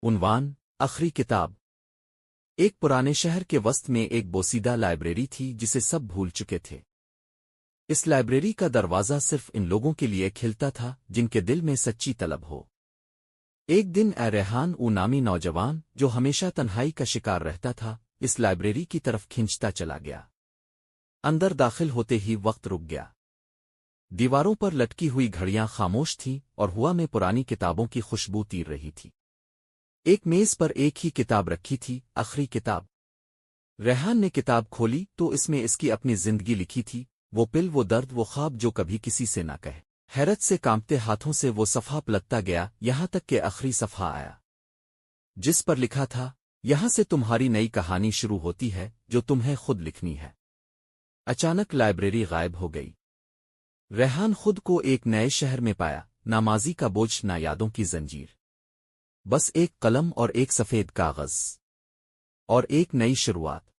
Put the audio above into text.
عنوان آخری کتاب۔ ایک پرانے شہر کے وسط میں ایک بوسیدہ لائبریری تھی جسے سب بھول چکے تھے۔ اس لائبریری کا دروازہ صرف ان لوگوں کے لیے کھلتا تھا جن کے دل میں سچی طلب ہو۔ ایک دن ریحان نامی نوجوان جو ہمیشہ تنہائی کا شکار رہتا تھا اس لائبریری کی طرف کھنچتا چلا گیا۔ اندر داخل ہوتے ہی وقت رک گیا۔ دیواروں پر لٹکی ہوئی گھڑیاں خاموش تھیں اور ہوا میں پرانی کتابوں کی خوشبو تیر رہی تھی۔ ایک میز پر ایک ہی کتاب رکھی تھی، آخری کتاب۔ ریحان نے کتاب کھولی تو اس میں اس کی اپنی زندگی لکھی تھی، وہ پل، وہ درد، وہ خواب جو کبھی کسی سے نہ کہے۔ حیرت سے کانپتے ہاتھوں سے وہ صفحہ پلٹتا گیا یہاں تک کہ آخری صفحہ آیا جس پر لکھا تھا، یہاں سے تمہاری نئی کہانی شروع ہوتی ہے جو تمہیں خود لکھنی ہے۔ اچانک لائبریری غائب ہو گئی۔ ریحان خود کو ایک نئے شہر میں پایا، نہ ماضی کا بوجھ، نہ یادوں کی زنجیر، بس ایک قلم اور ایک سفید کاغذ اور ایک نئی شروعات۔